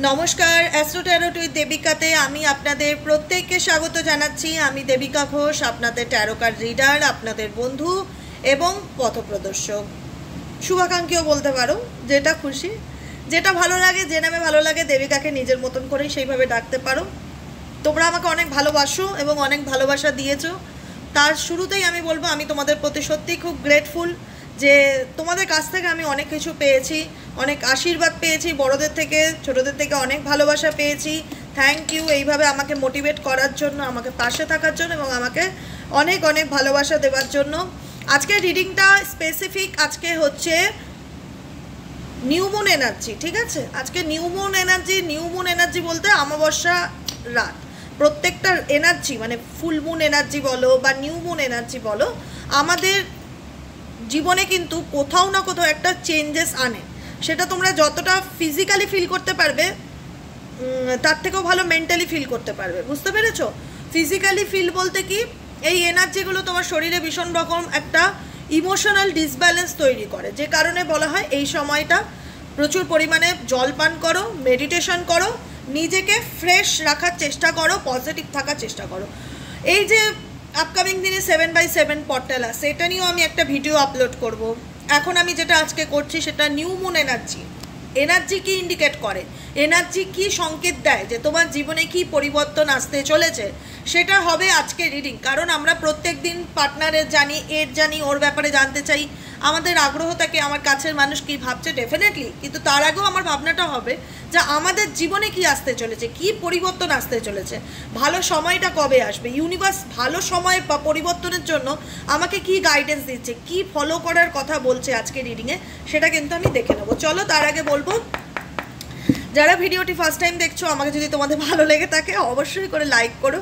নমস্কার, astro tarot with দেবিকাতে আমি আপনাদের প্রত্যেককে স্বাগত জানাচ্ছি। আমি দেবিকা ঘোষ, আপনাদের ট্যারো কার্ড রিডার, আপনাদের বন্ধু এবং পথপ্রদর্শক, শুভাকাঙ্ক্ষীও বলতে পারো, যেটা খুশি, যেটা ভালো লাগে, যে নামে ভালো লাগে দেবিকাকে নিজের মতন করেই সেইভাবে ডাকতে পারো। তোমরা আমাকে অনেক ভালোবাসো এবং অনেক ভালোবাসা দিয়েছো। তার শুরুতেই আমি বলবো আমি তোমাদের প্রতি সত্যিই খুব গ্রেটফুল যে তোমাদের কাছ থেকে আমি অনেক কিছু পেয়েছি, অনেক আশীর্বাদ পেয়েছি, বড়দের থেকে ছোটদের থেকে অনেক ভালোবাসা পেয়েছি। থ্যাংক ইউ এইভাবে আমাকে মোটিভেট করার জন্য, আমাকে পাশে থাকার জন্য এবং আমাকে অনেক অনেক ভালোবাসা দেওয়ার জন্য। আজকে রিডিংটা স্পেসিফিক, আজকে হচ্ছে নিউ মুন এনার্জি, ঠিক আছে? আজকে নিউ মুন এনার্জি বলতে অমাবস্যা রাত, প্রত্যেকটা এনার্জি মানে ফুল মুন এনার্জি বলো বা নিউ মুন এনার্জি বলো, আমাদের জীবনে কিন্তু কোথাও না কোথাও একটা চেঞ্জেস আনে। সেটা তোমরা যতটা ফিজিক্যালি ফিল করতে পারবে তার থেকেও ভালো মেন্টালি ফিল করতে পারবে, বুঝতে পেরেছো? ফিজিক্যালি ফিল বলতে কি, এই এনার্জিগুলো তোমার শরীরে ভীষণ রকম একটা ইমোশনাল ডিসব্যালেন্স তৈরি করে, যে কারণে বলা হয় এই সময়টা প্রচুর পরিমাণে জল পান করো, মেডিটেশন করো, নিজেকে ফ্রেশ রাখার চেষ্টা করো, পজিটিভ থাকার চেষ্টা করো। এই যে আপকামিং দিনে 7/7 পোর্টাল আছে, এটা নিয়েও আমি একটা ভিডিও আপলোড করব। এখন আমি যেটা আজকে করছি সেটা নিউ মুন এনার্জি কি ইন্ডিকেট করে, এনার্জি কি সংকেত দেয় যে তোমার জীবনে কি পরিবর্তন আসতে চলেছে, সেটা হবে আজকে রিডিং। কারণ আমরা প্রত্যেক দিন পার্টনারের জানি, এর জানি, ওর ব্যাপারে জানতে চাই, আমাদের আগ্রহ থাকে আমার কাছের মানুষ কি ভাবছে, ডেফিনেটলি। কিন্তু তার আগেও আমার ভাবনাটা হবে যে আমাদের জীবনে কি আসতে চলেছে, কি পরিবর্তন আসতে চলেছে, ভালো সময়টা কবে আসবে, ইউনিভার্স ভালো সময় বা পরিবর্তনের জন্য আমাকে কি গাইডেন্স দিচ্ছে, কি ফলো করার কথা বলছে আজকে রিডিংয়ে, সেটা কিন্তু আমি দেখে নেবো। চলো তার আগে বলবো, যারা ভিডিওটি ফার্স্ট টাইম দেখছো, আমাকে যদি তোমাদের ভালো লেগে থাকে অবশ্যই করে লাইক করো,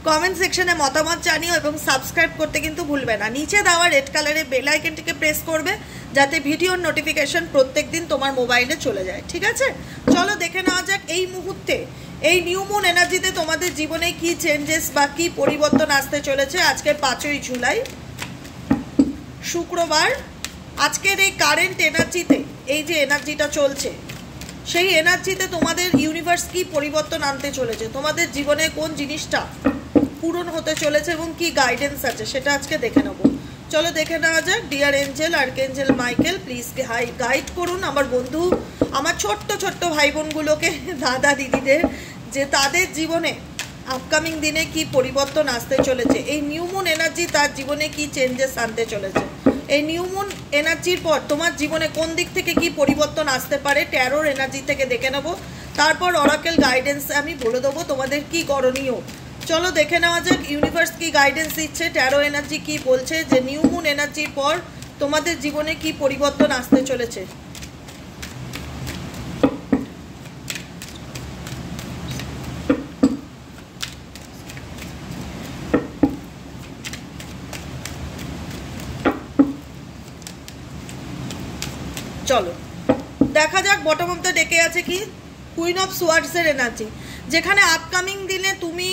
কমেন্ট সেকশনে মতামত জানিও এবং সাবস্ক্রাইব করতে কিন্তু ভুলবে না। নিচে দেওয়া রেড কালারের বেল আইকনটিকে প্রেস করবে যাতে ভিডিওর নোটিফিকেশন প্রত্যেক দিন তোমার মোবাইলে চলে যায়, ঠিক আছে? চলো দেখে নেওয়া যাক এই মুহূর্তে এই নিউ মুন এনার্জিতে তোমাদের জীবনে কি চেঞ্জেস বা কি পরিবর্তন আসতে চলেছে। আজকের 5ই জুলাই শুক্রবার, আজকের এই কারেন্ট এনার্জিতে, এই যে এনার্জিটা চলছে সেই এনার্জিতে তোমাদের ইউনিভার্স কি পরিবর্তন আনতে চলেছে, তোমাদের জীবনে কোন জিনিসটা পূরণ হতে চলেছে এবং কি গাইডেন্স আছে সেটা আজকে দেখে নেব। চলো দেখে নেওয়া যাক। Dear angel, archangel Michael, please guide করুন আমার বন্ধু, আমার ছোট্ট ছোট্ট ভাই বোনগুলোকে, দাদা দিদিদের, যে তাদের জীবনে আপকামিং দিনে কি পরিবর্তন আসতে চলেছে, এই নিউ মুন এনার্জি তার জীবনে কি চেঞ্জেস আনতে চলেছে, এই নিউ মুন এনার্জির পর তোমার জীবনে কোন দিক থেকে কি পরিবর্তন আসতে পারে ট্যারোর এনার্জি থেকে দেখে নেব। তারপর অরাকেল গাইডেন্স আমি বলে দেবো তোমাদের কি করণীয়। চলো দেখে নেওয়া যাক ইউনিভার্স কি গাইডেন্স দিচ্ছে, ট্যারো এনার্জি কি বলছে যে নিউ মুন এনার্জির পর তোমাদের জীবনে কি পরিবর্তন আসতে চলেছে। চলো দেখা যাক। বটম অফ দ্য ডেকে আছে কি, কুইন অফ সোয়ার্ডসের এনার্জি, যেখানে আপকামিং দিনে তুমি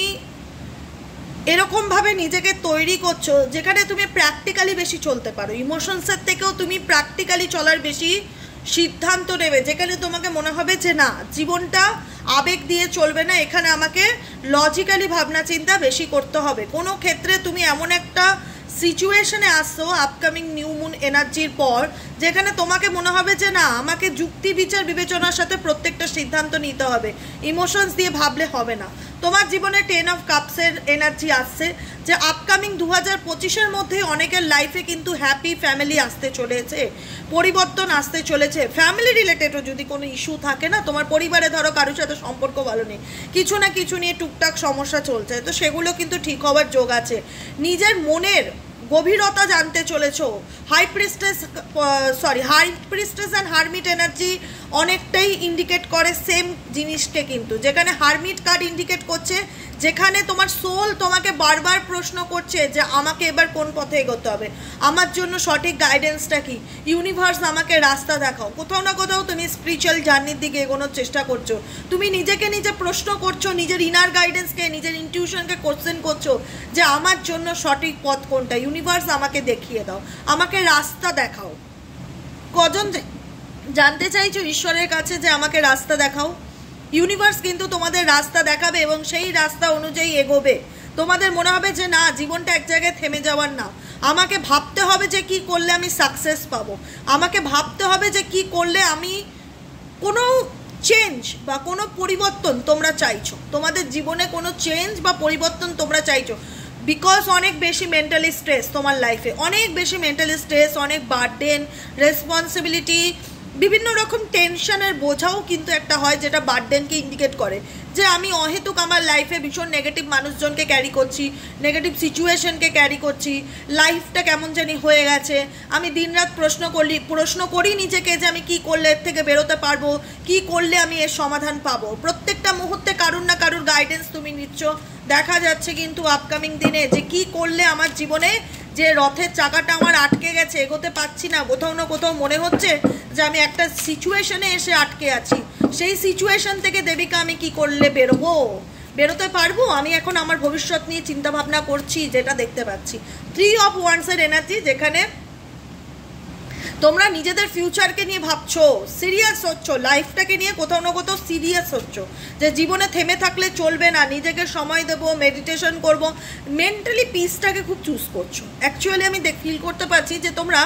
এরকমভাবে নিজেকে তৈরি করছো যেখানে তুমি প্র্যাকটিক্যালি বেশি চলতে পারো, ইমোশনসের থেকেও তুমি প্র্যাকটিক্যালি চলার বেশি সিদ্ধান্ত নেবে, যেখানে তোমাকে মনে হবে যে না, জীবনটা আবেগ দিয়ে চলবে না, এখানে আমাকে লজিক্যালি ভাবনা চিন্তা বেশি করতে হবে। কোনো ক্ষেত্রে তুমি এমন একটা সিচুয়েশনে আসছো আপকামিং নিউ মুন এনার্জির পর যেখানে তোমাকে মনে হবে যে না, আমাকে যুক্তি বিচার বিবেচনার সাথে প্রত্যেকটা সিদ্ধান্ত নিতে হবে, ইমোশনস দিয়ে ভাবলে হবে না। তোমার জীবনে 10 অফ কাপসের এনার্জি আসছে, যে আপকামিং 2025-এর মধ্যে অনেকের লাইফে কিন্তু হ্যাপি ফ্যামিলি আসতে চলেছে, পরিবর্তন আসতে চলেছে। ফ্যামিলি রিলেটেডও যদি কোনো ইস্যু থাকে না, তোমার পরিবারে ধরো কারোর সাথে সম্পর্ক ভালো নেই, কিছু না কিছু নিয়ে টুকটাক সমস্যা চলছে, তো সেগুলো কিন্তু ঠিক হওয়ার যোগ আছে। নিজের মনের গভীরতা জানতে চলেছো। High priestess and hermit energy অনেকটাই ইন্ডিকেট করে সেম জিনিসকে, কিন্তু যেখানে হারমিট কার্ড ইন্ডিকেট করছে যেখানে তোমার সোল তোমাকে বারবার প্রশ্ন করছে যে আমাকে এবার কোন পথে এগোতে হবে, আমার জন্য সঠিক গাইডেন্সটা কি, ইউনিভার্স আমাকে রাস্তা দেখাও। কোথাও না কোথাও তুমি স্পিরিচুয়াল জার্নির দিকে এগোনোর চেষ্টা করছো, তুমি নিজেকে নিজে প্রশ্ন করছো, নিজের ইনার গাইডেন্সকে, নিজের ইনটিউশনকে কোশ্চেন করছো যে আমার জন্য সঠিক পথ কোনটা, ইউনিভার্স আমাকে দেখিয়ে দাও, আমাকে রাস্তা দেখাও। কজন জানতে চাইছো ঈশ্বরের কাছে যে আমাকে রাস্তা দেখাও, ইউনিভার্স কিন্তু তোমাদের রাস্তা দেখাবে এবং সেই রাস্তা অনুযায়ী এগোবে। তোমাদের মনে হবে যে না, জীবনটা এক জায়গায় থেমে যাওয়ার না, আমাকে ভাবতে হবে যে কি করলে আমি সাকসেস পাবো, আমাকে ভাবতে হবে যে কি করলে আমি কোনো চেঞ্জ বা কোনো পরিবর্তন তোমরা চাইছো, তোমাদের জীবনে কোনো চেঞ্জ বা পরিবর্তন তোমরা চাইছো। বিকজ অনেক বেশি মেন্টালি স্ট্রেস তোমার লাইফে, অনেক বেশি মেন্টালি স্ট্রেস, অনেক বার্ডেন, রেসপন্সিবিলিটি, বিভিন্ন রকম টেনশনের বোঝাও কিন্তু একটা হয় যেটা বার্ডেনকে ইন্ডিকেট করে যে আমি অহেতুক আমার লাইফে ভীষণ নেগেটিভ মানুষজনকে ক্যারি করছি, নেগেটিভ সিচুয়েশনকে ক্যারি করছি, লাইফটা কেমন জানি হয়ে গেছে। আমি দিনরাত প্রশ্ন করি নিজেকে যে আমি কি করলে এর থেকে বেরোতে পারবো, কি করলে আমি এর সমাধান পাবো। প্রত্যেকটা মুহূর্তে কারুর না কারুর গাইডেন্স তুমি নিচ্ছ। দেখা যাচ্ছে কিন্তু আপকামিং দিনে যে কি করলে আমার জীবনে যে রথের চাকাটা আমার আটকে গেছে, এগোতে পারছি না, কোথাও না কোথাও মনে হচ্ছে যে আমি একটা সিচুয়েশনে এসে আটকে আছি, সেই সিচুয়েশন থেকে দেবিকা আমি কি করলে বেরোতে পারবো। আমি এখন আমার ভবিষ্যৎ নিয়ে চিন্তা ভাবনা করছি, যেটা দেখতে পাচ্ছি 3 of Wands এর এনার্জি, যেখানে তোমরা নিজেদের ফিউচারকে নিয়ে ভাবছো, সিরিয়াস হচ্ছ, লাইফটাকে নিয়ে কোথাও না কোথাও সিরিয়াস হচ্ছ যে জীবনে থেমে থাকলে চলবে না, নিজেকে সময় দেবো, মেডিটেশন করব, মেন্টালি পিসটাকে খুব চুজ করছো। অ্যাকচুয়ালি আমি ফিল করতে পারছি যে তোমরা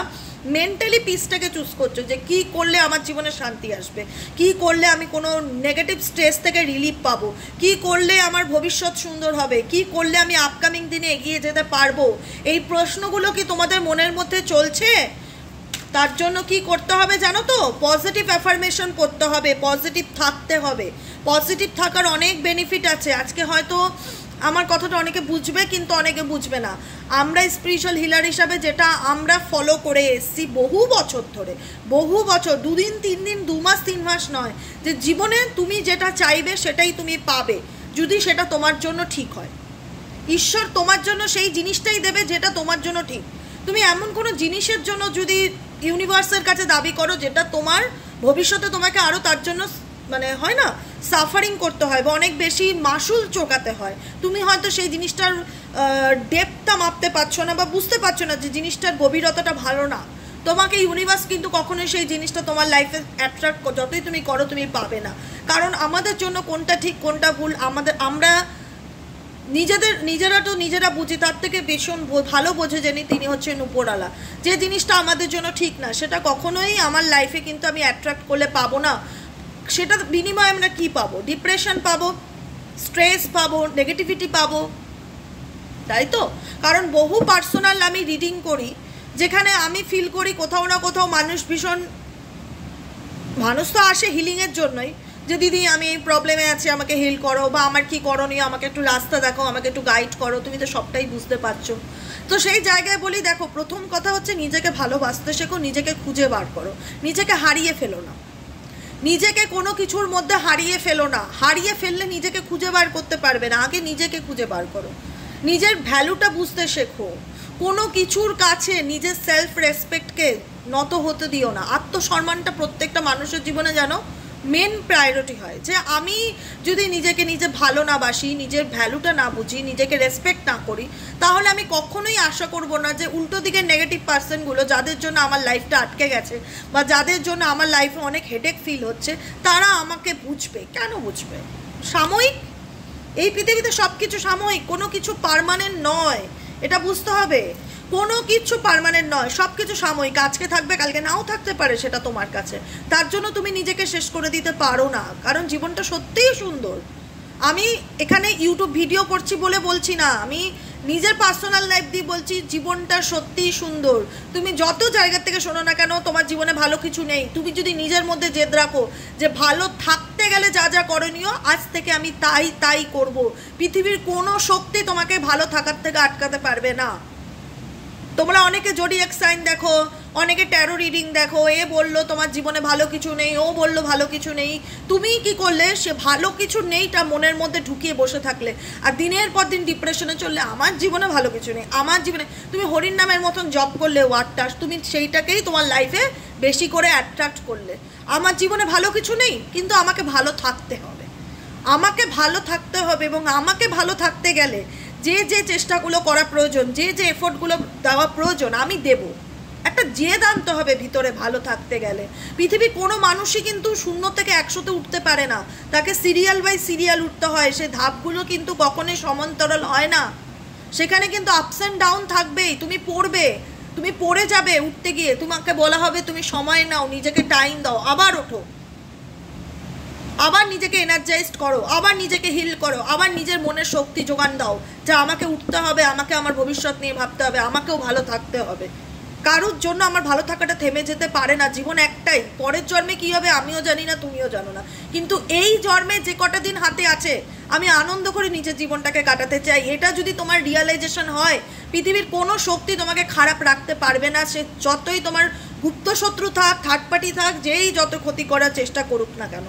মেন্টালি পিসটাকে চুজ করছো যে কি করলে আমার জীবনে শান্তি আসবে, কি করলে আমি কোনো নেগেটিভ স্ট্রেস থেকে রিলিফ পাবো, কি করলে আমার ভবিষ্যৎ সুন্দর হবে, কি করলে আমি আপকামিং দিনে এগিয়ে যেতে পারবো। এই প্রশ্নগুলো কি তোমাদের মনের মধ্যে চলছে? তার জন্য কি করতে হবে জানো তো? পজিটিভ অ্যাফার্মেশন করতে হবে, পজিটিভ থাকতে হবে। পজিটিভ থাকার অনেক বেনিফিট আছে। আজকে হয়তো আমার কথাটা অনেকে বুঝবে কিন্তু অনেকে বুঝবে না। আমরা স্পিরিচুয়াল হিলার হিসাবে যেটা আমরা ফলো করে এসেছি বহু বছর ধরে, বহু বছর, 2 দিন 3 দিন 2 মাস 3 মাস নয়, যে জীবনে তুমি যেটা চাইবে সেটাই তুমি পাবে যদি সেটা তোমার জন্য ঠিক হয়। ঈশ্বর তোমার জন্য সেই জিনিসটাই দেবে যেটা তোমার জন্য ঠিক। তুমি এমন কোনো জিনিসের জন্য যদি ইউনিভার্সের কাছে দাবি করো যেটা তোমার ভবিষ্যতে তোমাকে আরও তার জন্য মানে হয় না সাফারিং করতে হয় বা অনেক বেশি মাসুল চোকাতে হয়, তুমি হয়তো সেই জিনিসটার ডেপথটা মাপতে পারছো না বা বুঝতে পারছো না যে জিনিসটার গভীরতাটা ভালো না, তোমাকে ইউনিভার্স কিন্তু কখনোই সেই জিনিসটা তোমার লাইফে অ্যাট্রাক্ট যতই তুমি করো তুমি পাবে না। কারণ আমাদের জন্য কোনটা ঠিক কোনটা ভুল আমরা নিজেরা তো নিজেরা বুঝি, তার থেকে ভীষণ ভালো বোঝে জানি তিনি হচ্ছেন উপরওয়ালা। যে জিনিসটা আমাদের জন্য ঠিক না সেটা কখনোই আমার লাইফে কিন্তু আমি অ্যাট্রাক্ট করলে পাবো না। সেটা বিনিময়ে আমরা কী পাবো? ডিপ্রেশন পাবো, স্ট্রেস পাবো, নেগেটিভিটি পাবো, তাই তো? কারণ বহু পার্সোনাল আমি রিডিং করি যেখানে আমি ফিল করি কোথাও না কোথাও মানুষ তো আসে হিলিংয়ের জন্যই, যে দিদি আমি এই প্রবলেমে আছি, আমাকে হিল করো, বা আমার কি করণীয়, আমাকে একটু রাস্তা দেখো, আমাকে একটু গাইড করো, তুমি তো সবটাই বুঝতে পারছো। তো সেই জায়গায় বলি দেখো, প্রথম কথা হচ্ছে নিজেকে ভালোবাসতে শেখো, নিজেকে খুঁজে বার করো, নিজেকে হারিয়ে ফেলো না, নিজেকে কোনো কিছুর মধ্যে হারিয়ে ফেলো না। হারিয়ে ফেললে নিজেকে খুঁজে বার করতে পারবে না। আগে নিজেকে খুঁজে বার করো, নিজের ভ্যালুটা বুঝতে শেখো, কোনো কিছুর কাছে নিজের সেলফ রেসপেক্টকে নত হতে দিও না। আত্মসম্মানটা প্রত্যেকটা মানুষের জীবনে জানো মেন প্রায়োরিটি হয়। যে আমি যদি নিজে ভালো না বাসি, নিজের ভ্যালুটা না বুঝি, নিজেকে রেসপেক্ট না করি, তাহলে আমি কখনোই আশা করব না যে উল্টো দিকের নেগেটিভ পার্সনগুলো যাদের জন্য আমার লাইফটা আটকে গেছে বা যাদের জন্য আমার লাইফে অনেক হেডেক ফিল হচ্ছে তারা আমাকে বুঝবে। কেন বুঝবে? সাময়িক, এই পৃথিবীতে সব কিছু সাময়িক, কোনো কিছু পার্মানেন্ট নয়, এটা বুঝতে হবে। কোনো কিছু পার্মানেন্ট নয়, সব কিছু সাময়িক। আজকে থাকবে কালকে নাও থাকতে পারে, সেটা তোমার কাছে। তার জন্য তুমি নিজেকে শেষ করে দিতে পারো না, কারণ জীবনটা সত্যিই সুন্দর। আমি এখানে ইউটিউব ভিডিও করছি বলে বলছি না, আমি নিজের পার্সোনাল লাইফ দিয়ে বলছি, জীবনটা সত্যিই সুন্দর। তুমি যত জায়গা থেকে শোনো না কেন তোমার জীবনে ভালো কিছু নেই, তুমি যদি নিজের মধ্যে জেদ রাখো যে ভালো থাকতে গেলে যা যা করণীয় আজ থেকে আমি তাই করব, পৃথিবীর কোনো শক্তি তোমাকে ভালো থাকার থেকে আটকাতে পারবে না। তোমরা অনেকে জোডিয়াক সাইন দেখো, অনেকে ট্যারো রিডিং দেখো, এ বললো তোমার জীবনে ভালো কিছু নেই, ও বললো ভালো কিছু নেই। তুমি কি করলে? সে ভালো কিছু নেইটা মনের মধ্যে ঢুকিয়ে বসে থাকলে আর দিনের পর দিন ডিপ্রেশনে চললে, আমার জীবনে ভালো কিছু নেই, আমার জীবনে, তুমি হরির নামের মতন জব করলে ওয়ার্ডটা, তুমি সেইটাকেই তোমার লাইফে বেশি করে অ্যাট্রাক্ট করলে। আমার জীবনে ভালো কিছু নেই, কিন্তু আমাকে ভালো থাকতে হবে, আমাকে ভালো থাকতে হবে। এবং আমাকে ভালো থাকতে গেলে যে চেষ্টাগুলো করা প্রয়োজন, যে এফোর্টগুলো দেওয়া প্রয়োজন আমি দেব। একটা জেদ আনতে হবে ভিতরে ভালো থাকতে গেলে। পৃথিবীর কোনো মানুষই কিন্তু 0 থেকে 100-তে উঠতে পারে না, তাকে সিরিয়াল বাই সিরিয়াল উঠতে হয়। সে ধাপগুলো কিন্তু কখনোই সমান্তরাল হয় না, সেখানে কিন্তু আপস অ্যান্ড ডাউন থাকবেই। তুমি পড়বে, তুমি পড়ে যাবে, উঠতে গিয়ে তোমাকে বলা হবে তুমি সময় নাও, নিজেকে টাইম দাও, আবার ওঠো, আবার নিজেকে এনার্জাইজড করো, আবার নিজেকে হিল করো, আবার নিজের মনের শক্তি যোগান দাও যে আমাকে উঠতে হবে, আমাকে আমার ভবিষ্যৎ নিয়ে ভাবতে হবে, আমাকেও ভালো থাকতে হবে। কারোর জন্য আমার ভালো থাকাটা থেমে যেতে পারে না, জীবন একটাই, পরের জন্মে কী হবে আমিও জানি না, তুমিও জানো না, কিন্তু এই জন্মে যে কটা দিন হাতে আছে আমি আনন্দ করে নিজের জীবনটাকে কাটাতে চাই। এটা যদি তোমার রিয়ালাইজেশন হয়, পৃথিবীর কোনো শক্তি তোমাকে খারাপ রাখতে পারবে না, সে যতই তোমার গুপ্ত শত্রু থাক, থার্ড পার্টি থাক, যেই যত ক্ষতি করার চেষ্টা করুক না কেন।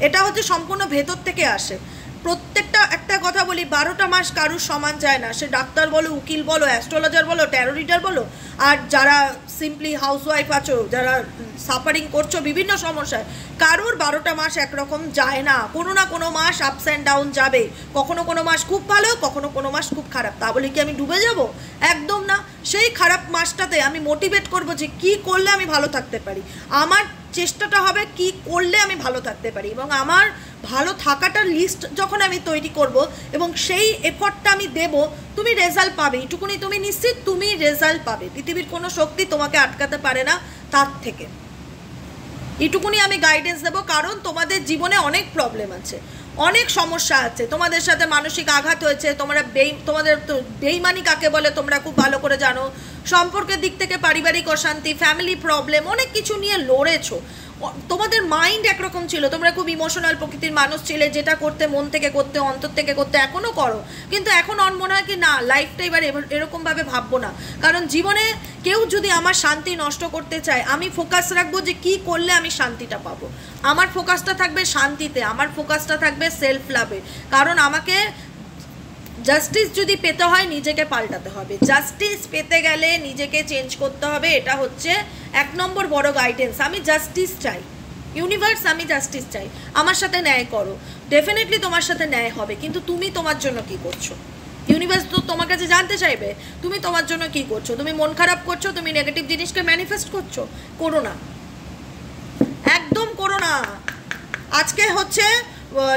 এটা হচ্ছে সম্পূর্ণ ভেতর থেকে আসে। প্রত্যেকটা একটা কথা বলি, 12টা মাস কারুর সমান যায় না, সে ডাক্তার বলো, উকিল বলো, অ্যাস্ট্রোলজার বলো, ট্যারো রিডার বলো, আর যারা সিম্পলি হাউসওয়াইফ আছো, যারা সাফারিং করছো বিভিন্ন সমস্যায়, কারুর 12টা মাস একরকম যায় না। কোনো না কোনো মাস আপস অ্যান্ড ডাউন যাবে, কখনো কোনো মাস খুব ভালো, কখনো কোনো মাস খুব খারাপ। তা বলে কি আমি ডুবে যাব? একদম না। সেই খারাপ মাসটাতে আমি মোটিভেট করবো যে কী করলে আমি ভালো থাকতে পারি, আমার চেষ্টাটা হবে কি করলে আমি ভালো থাকতে পারি, এবং আমার ভালো থাকাটার লিস্ট যখন আমি তৈরি করব এবং সেই এফর্টটা আমি দেব, তুমি রেজাল্ট পাবে, এইটুকুনি তুমি নিশ্চিত, তুমি রেজাল্ট পাবে। পৃথিবীর কোনো শক্তি তোমাকে আটকাতে পারে না তার থেকে, এইটুকুনি আমি গাইডেন্স দেবো। কারণ তোমাদের জীবনে অনেক প্রবলেম আছে, অনেক সমস্যা আছে, তোমাদের সাথে মানসিক আঘাত হয়েছে, তোমাদের তো বেইমানি কাকে বলে তোমরা খুব ভালো করে জানো, সম্পর্কের দিক থেকে পারিবারিক অশান্তি, ফ্যামিলি প্রবলেম, অনেক কিছু নিয়ে লড়েছো। তোমাদের মাইন্ড একরকম ছিল, তোমরা খুব ইমোশনাল প্রকৃতির মানুষ ছিলে, যেটা করতে মন থেকে করতে, অন্তর থেকে করতে, এখনও করো, কিন্তু এখন মনে হয় কি না লাইফটা এবার এরকমভাবে ভাববো না। কারণ জীবনে কেউ যদি আমার শান্তি নষ্ট করতে চায়, আমি ফোকাস রাখবো যে কি করলে আমি শান্তিটা পাবো। আমার ফোকাসটা থাকবে শান্তিতে, আমার ফোকাসটা থাকবে সেলফ লাভে। কারণ আমাকে জাস্টিস যদি পেতে হয় নিজেকে পাল্টাতে হবে, জাস্টিস পেতে গেলে নিজেকে চেঞ্জ করতে হবে। এটা হচ্ছে 1 নম্বর বড় গাইডেন্স। আমি জাস্টিস চাই, ইউনিভার্স আমি জাস্টিস চাই, আমার সাথে ন্যায় করো। ডেফিনেটলি তোমার সাথে ন্যায় হবে, কিন্তু তুমি তোমার জন্য কি করছো? ইউনিভার্স তো তোমার কাছে জানতে চাইবে তুমি তোমার জন্য কি করছো। তুমি মন খারাপ করছো, তুমি নেগেটিভ জিনিসকে ম্যানিফেস্ট করছো, করো না, একদম করো না। আজকে হচ্ছে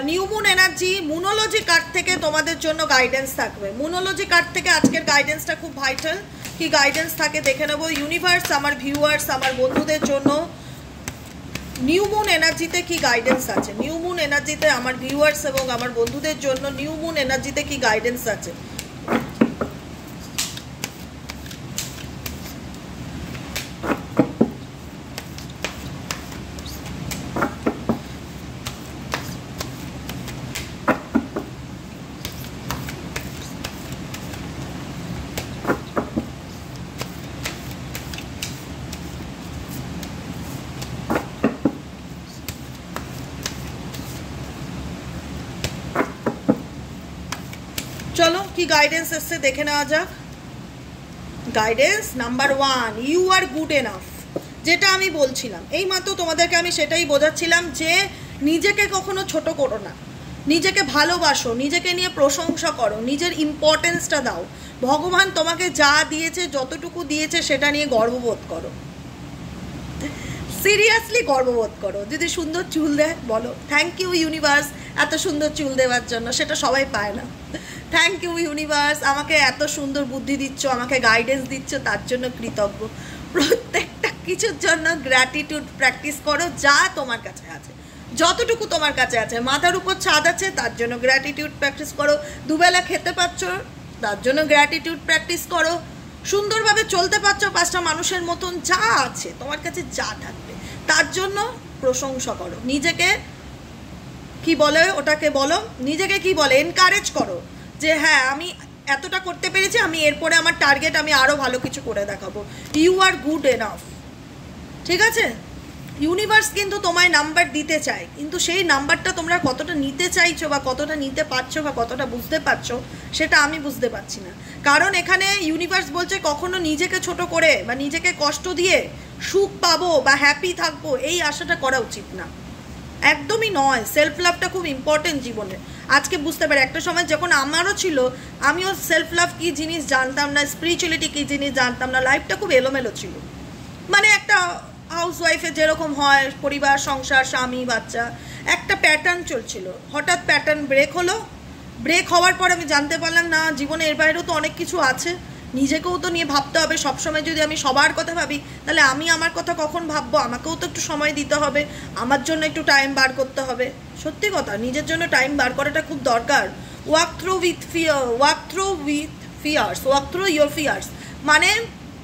নিউ মুন এনার্জি, মুনোলজি কার্ড থেকে তোমাদের জন্য গাইডেন্স থাকবে। মুনোলজি কার্ড থেকে আজকের গাইডেন্সটা খুব ভাইটাল, কি গাইডেন্স থাকে দেখে নেবো। ইউনিভার্স আমার ভিউয়ার্স, আমার বন্ধুদের জন্য নিউ মুন এনার্জিতে কি গাইডেন্স আছে, নিউ মুন এনার্জিতে আমার ভিউয়ার্স এবং আমার বন্ধুদের জন্য নিউ মুন এনার্জিতে কি গাইডেন্স আছে। চলো কি গাইডেন্স এসছে দেখে নেওয়া যাক। Guidance number 1, you are good enough. যেটা আমি বলছিলাম এই মাত্র তোমাদেরকে, আমি সেটাই বোঝাচ্ছিলাম যে নিজেকে কখনো ছোট করো না, নিজেকে ভালোবাসো, নিজেকে নিয়ে প্রশংসা করো, নিজের ইম্পর্টেন্সটা দাও। ভগবান তোমাকে যা দিয়েছে, যতটুকু দিয়েছে সেটা নিয়ে গর্ববোধ করো, সিরিয়াসলি গর্ববোধ করো। যদি সুন্দর চুল দেয় বলো থ্যাংক ইউ ইউনিভার্স এত সুন্দর চুল দেওয়ার জন্য, সেটা সবাই পায় না। থ্যাংক ইউ ইউনিভার্স, আমাকে এত সুন্দর বুদ্ধি দিচ্ছ, আমাকে গাইডেন্স দিচ্ছ, তার জন্য কৃতজ্ঞ। প্রত্যেকটা কিছুর জন্য গ্র্যাটিটিউড প্র্যাকটিস করো, যা তোমার কাছে আছে, যতটুকু তোমার কাছে আছে। মাথার উপর ছাদ আছে, তার জন্য গ্র্যাটিটিউড প্র্যাকটিস করো। দুবেলা খেতে পাচ্ছ, তার জন্য গ্র্যাটিটিউড প্র্যাকটিস করো। সুন্দরভাবে চলতে পারছো 5টা মানুষের মতন, যা আছে তোমার কাছে, যা থাকবে তার জন্য প্রশংসা করো। নিজেকে কি বলে ওটাকে বলো, নিজেকে কি বলে এনকারেজ করো যে হ্যাঁ আমি এতটা করতে পেরেছি, আমি এরপরে আমার টার্গেট আমি আরও ভালো কিছু করে দেখাবো। ইউ আর গুড এনাফ, ঠিক আছে? ইউনিভার্স কিন্তু তোমায় নাম্বার দিতে চায়, কিন্তু সেই নাম্বারটা তোমরা কতটা নিতে চাইছো বা কতটা নিতে পারছো বা কতটা বুঝতে পারছো সেটা আমি বুঝতে পারছি না। কারণ এখানে ইউনিভার্স বলছে কখনো নিজেকে ছোট করে বা নিজেকে কষ্ট দিয়ে সুখ পাবো বা হ্যাপি থাকবো এই আশাটা করা উচিত না, একদমই নয়। সেলফ লাভটা খুব ইম্পর্টেন্ট জীবনে। আজকে বুঝতে পারি, একটা সময় যখন আমারও ছিল, আমিও সেলফ লাভ কী জিনিস জানতাম না, স্পিরিচুয়ালিটি কী জিনিস জানতাম না, লাইফটা খুব এলোমেলো ছিল। মানে একটা হাউসওয়াইফের যেরকম হয়, পরিবার, সংসার, স্বামী, বাচ্চা, একটা প্যাটার্ন চলছিল। হঠাৎ প্যাটার্ন ব্রেক হলো। ব্রেক হওয়ার পর আমি জানতে পারলাম না, জীবনে এর বাইরেও তো অনেক কিছু আছে, নিজেকেও তো নিয়ে ভাবতে হবে। সবসময় যদি আমি সবার কথা ভাবি, তাহলে আমি আমার কথা কখন ভাববো? আমাকেও তো একটু সময় দিতে হবে, আমার জন্য একটু টাইম বার করতে হবে। সত্যি কথা, নিজের জন্য টাইম বার করাটা খুব দরকার। ওয়াক থ্রু ইয়োর ফিয়ার্স, মানে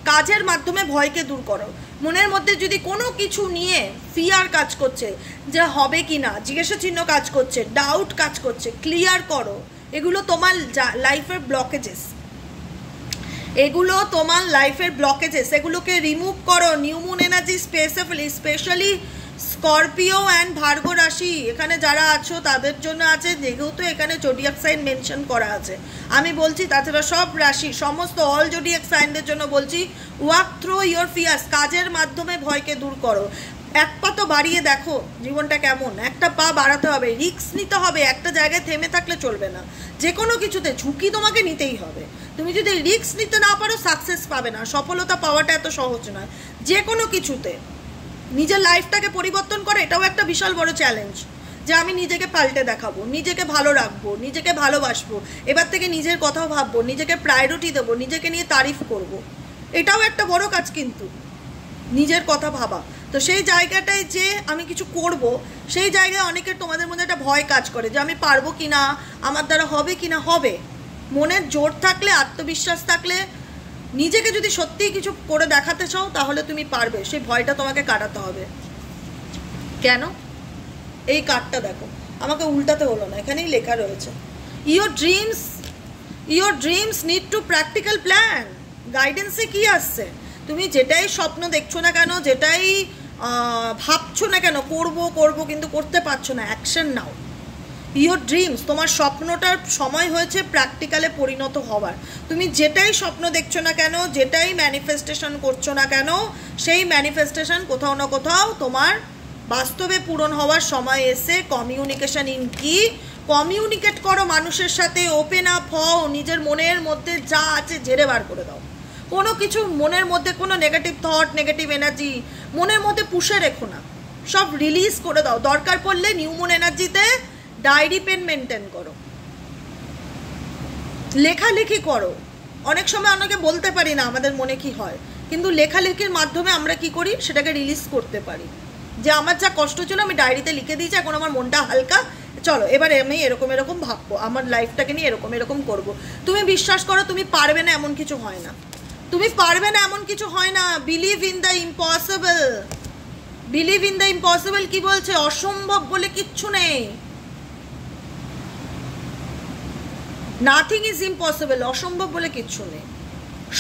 কাজের মাধ্যমে ভয়কে দূর করো। মনের মধ্যে যদি কোনো কিছু নিয়ে ফিয়ার কাজ করছে, যে হবে কি না, জিজ্ঞাসা চিহ্ন কাজ করছে, ডাউট কাজ করছে, ক্লিয়ার করো। এগুলো তোমার লাইফের ব্লকেজেস, এগুলোকে রিমুভ করো। New moon energy specially Scorpio and Virgo রাশি এখানে যারা আছো তাদের জন্য আছে, যেহেতু এখানে জোডিয়াক সাইন মেনশন করা আছে। আমি বলছি, তাছাড়া সব রাশি, সমস্ত অল জোডিয়াক সাইনদের জন্য বলছি, ওয়াক থ্রু ইয়োর ফিয়ার্স, কাজের মাধ্যমে ভয়কে দূর করো। এক পা তো বাড়িয়ে দেখো জীবনটা কেমন, একটা পা বাড়াতে হবে, রিস্ক নিতে হবে। একটা জায়গায় থেমে থাকলে চলবে না, যে কোনো কিছুতে ঝুঁকি তোমাকে নিতেই হবে। তুমি যদি রিস্ক নিতে না পারো, সাকসেস পাবে না। সফলতা পাওয়াটা এত সহজ নয়। যে কোনো কিছুতে নিজের লাইফটাকে পরিবর্তন করে, এটাও একটা বিশাল বড় চ্যালেঞ্জ, যে আমি নিজেকে পাল্টে দেখাবো, নিজেকে ভালো রাখবো, নিজেকে ভালোবাসবো, এবার থেকে নিজের কথাও ভাববো, নিজেকে প্রায়োরিটি দেবো, নিজেকে নিয়ে তারিফ করব। এটাও একটা বড় কাজ, কিন্তু নিজের কথা ভাবা। তো সেই জায়গাটায় যে আমি কিছু করব, সেই জায়গায় অনেকের তোমাদের মধ্যে একটা ভয় কাজ করে, যে আমি পারবো কি না, আমার দ্বারা হবে কি না। হবে। মনের জোর থাকলে, আত্মবিশ্বাস থাকলে, নিজেকে যদি সত্যিই কিছু করে দেখাতে চাও, তাহলে তুমি পারবে। সেই ভয়টা তোমাকে কাটাতে হবে। কেন? এই কার্ডটা দেখো, আমাকে উল্টাতে হলো না, এখানেই লেখা রয়েছে, your dreams need to practical plan. গাইডেন্সে কি আসছে? তুমি যেটাই স্বপ্ন দেখছো না কেন, যেটাই ভাবছো না কেন, করবো কিন্তু করতে পারছো না, অ্যাকশন নাও। ইয়োর ড্রিমস, তোমার স্বপ্নটার সময় হয়েছে প্র্যাকটিক্যালে পরিণত হওয়ার। তুমি যেটাই স্বপ্ন দেখছো না কেন, যেটাই ম্যানিফেস্টেশন করছো না কেন, সেই ম্যানিফেস্টেশন কোথাও না কোথাও তোমার বাস্তবে পূরণ হওয়ার সময় এসে। কমিউনিকেশন ইন কি, কমিউনিকেট করো মানুষের সাথে, ওপেন আপ হও, নিজের মনের মধ্যে যা আছে ঝেড়ে বার করে দাও। কোনো কিছু মনের মধ্যে, কোনো নেগেটিভ থট, নেগেটিভ এনার্জি মনের মধ্যে পুষে রেখো না, সব রিলিজ করে দাও। দরকার পড়লে নিউ মুন এনার্জিতে ডায়েরি পেন মেনটেন করো, লেখালেখি করো। অনেক সময় অনেকে বলতে পারি না আমাদের মনে কি হয়, কিন্তু লেখালেখির মাধ্যমে আমরা কি করি, সেটাকে রিলিজ করতে পারি। যে আমার যা কষ্ট ছিল আমি ডায়েরিতে লিখে দিয়েছি, এখন আমার মনটা হালকা, চলো এবার আমি এরকম ভাববো, আমার লাইফটাকে নিয়ে এরকম করবো। তুমি বিশ্বাস করো, তুমি পারবে না এমন কিছু হয় না, তুমি পারবে না এমন কিছু হয় না। Believe in the impossible. Believe in the impossible কি বলছে? অসম্ভব বলে কিচ্ছু নেই। নাথিং ইজ ইম্পসিবল, অসম্ভব বলে কিচ্ছু নেই।